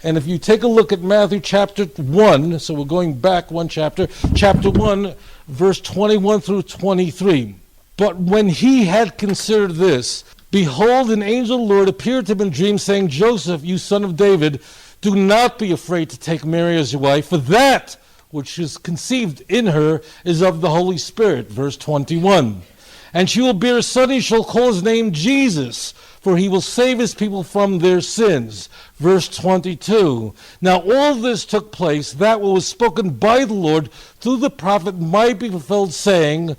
And if you take a look at Matthew chapter 1, so we're going back one chapter 1, verse 21 through 23. But when he had considered this, behold, an angel of the Lord appeared to him in a dream, saying, Joseph, you son of David, do not be afraid to take Mary as your wife, for that which is conceived in her is of the Holy Spirit. Verse 21. And she will bear a son, he shall call his name Jesus, for he will save his people from their sins. Verse 22. Now all this took place, that what was spoken by the Lord through the prophet might be fulfilled, saying,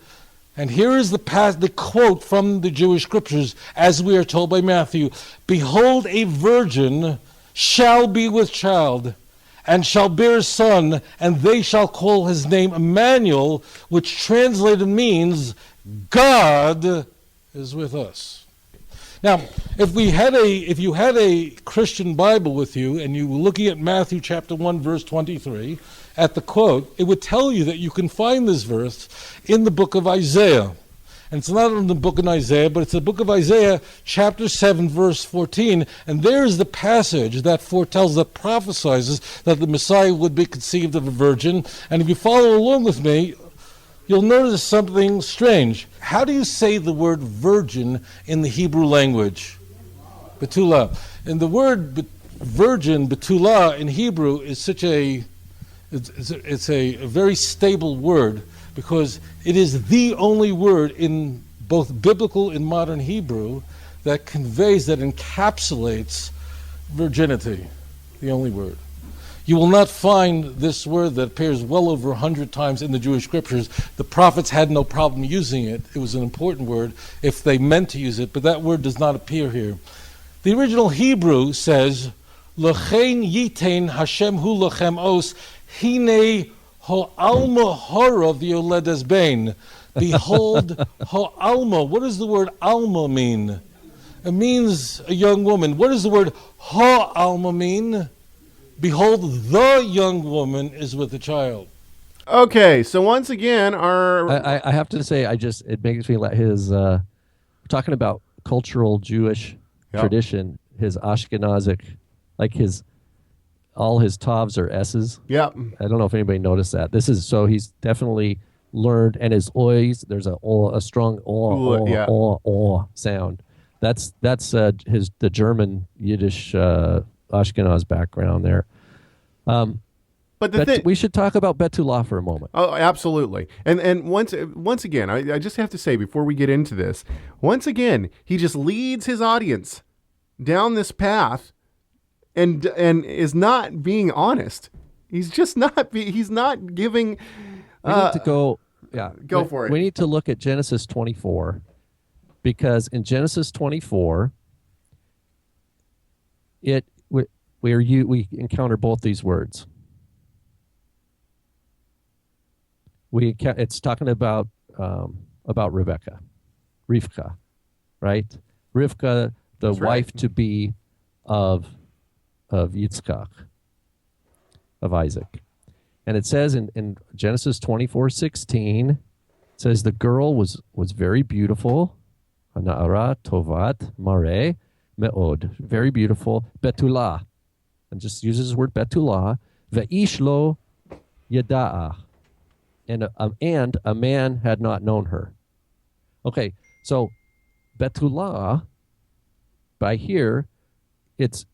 and here is the quote from the Jewish scriptures, as we are told by Matthew, behold, a virgin shall be with child, and shall bear a son, and they shall call his name Emmanuel, which translated means God is with us. Now, if you had a Christian Bible with you, and you were looking at Matthew chapter 1, verse 23, at the quote, it would tell you that you can find this verse in the book of Isaiah. And it's not in the book of Isaiah, but it's the book of Isaiah, chapter 7, verse 14. And there's the passage that foretells, that prophesies that the Messiah would be conceived of a virgin. And if you follow along with me, you'll notice something strange. How do you say the word virgin in the Hebrew language? Betula. And the word virgin, betula, in Hebrew is such it's a very stable word, because it is the only word in both biblical and modern Hebrew that conveys, that encapsulates virginity. The only word. You will not find this word that appears well over 100 times in the Jewish scriptures. The prophets had no problem using it. It was an important word if they meant to use it, but that word does not appear here. The original Hebrew says, L'chein yitain Hashem hu lachem os, hine Ho'alma hara v'yoledes bein. Behold, ho'alma. What does the word alma mean? It means a young woman. What does the word ho'alma mean? Behold, the young woman is with a child. Okay, so once again, I have to say, it makes me like we're talking about cultural Jewish tradition, his Ashkenazic, like all his Tavs are S's. Yeah. I don't know if anybody noticed that. He's definitely learned, and his oys, there's a strong sound. That's the German Yiddish Ashkenaz background there. But we should talk about Betula for a moment. Oh, absolutely. And once again, I just have to say before we get into this, once again, he just leads his audience down this path and is not being honest. He's just not. He's not giving. We need to go. Yeah, go for it. We need to look at Genesis 24, because in Genesis 24, we encounter both these words. It's talking about Rebecca, Rivka, right? Rivka, the wife to be of Yitzchak, of Isaac. And it says in Genesis 24:16, it says the girl was very beautiful, Hana'ara tovat mareh me'od, very beautiful, Betula, and just uses the word Betula, ve'ish lo yada'ah, and a man had not known her. Okay, so Betula, by here, it's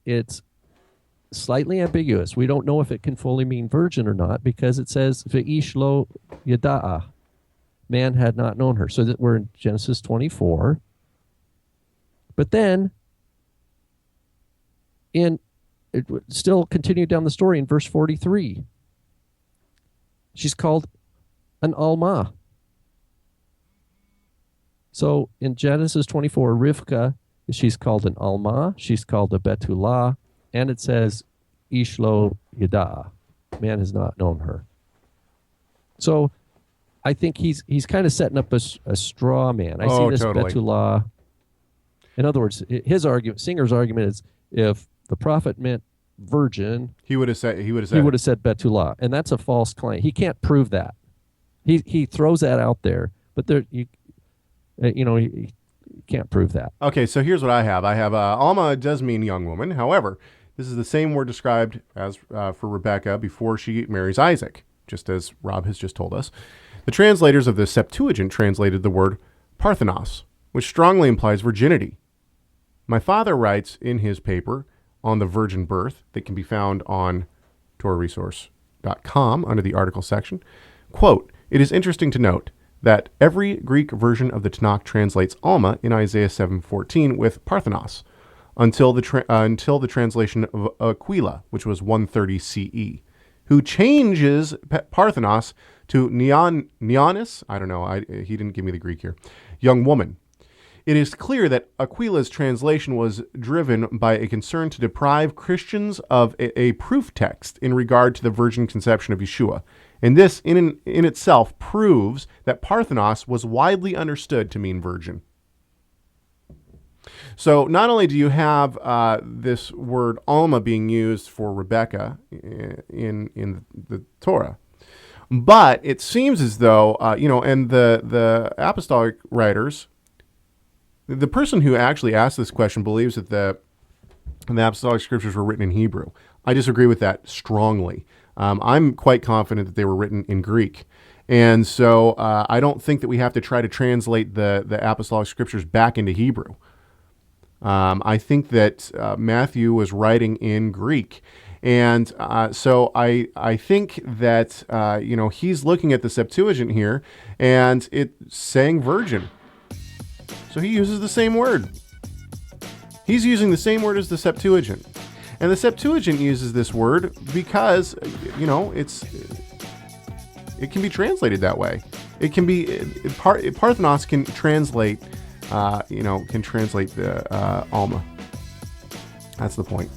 slightly ambiguous. We don't know if it can fully mean virgin or not, because it says ve'ish lo yada'ah, man had not known her. So that we're in Genesis 24. But then, it still continued down the story in verse 43. She's called an Alma. So in Genesis 24, Rivka, she's called an Alma, she's called a Betula, and it says Ishlo Yada, man has not known her. So I think he's kind of setting up a straw man. I see this totally. Betula. In other words, his argument, Singer's argument is, if the prophet meant virgin, he would have said Betula, and that's a false claim. He can't prove that. He throws that out there, but you can't prove that. Okay, so here's what I have. Alma does mean young woman. However, This is the same word described as for Rebecca before she marries Isaac, just as Rob has just told us. The translators of the Septuagint translated the word parthenos, which strongly implies virginity. My father writes in his paper on the virgin birth that can be found on TorahResource.com under the article section, quote, "It is interesting to note that every Greek version of the Tanakh translates Alma in Isaiah 7:14 with parthenos until the translation of Aquila, which was 130 CE, who changes parthenos to neonis, I don't know, he didn't give me the Greek here, young woman. It is clear that Aquila's translation was driven by a concern to deprive Christians of a proof text in regard to the virgin conception of Yeshua. And this in itself proves that parthenos was widely understood to mean virgin. So not only do you have this word Alma being used for Rebecca in the Torah, but it seems as though, and the apostolic writers, the person who actually asked this question believes that the apostolic scriptures were written in Hebrew. I disagree with that strongly. I'm quite confident that they were written in Greek. And so I don't think that we have to try to translate the apostolic scriptures back into Hebrew. I think that Matthew was writing in Greek. And so I think that, he's looking at the Septuagint here, and it's saying virgin. So he uses the same word. He's using the same word as the Septuagint. And the Septuagint uses this word because, it can be translated that way. It can be, parthenos can translate, the Alma. That's the point.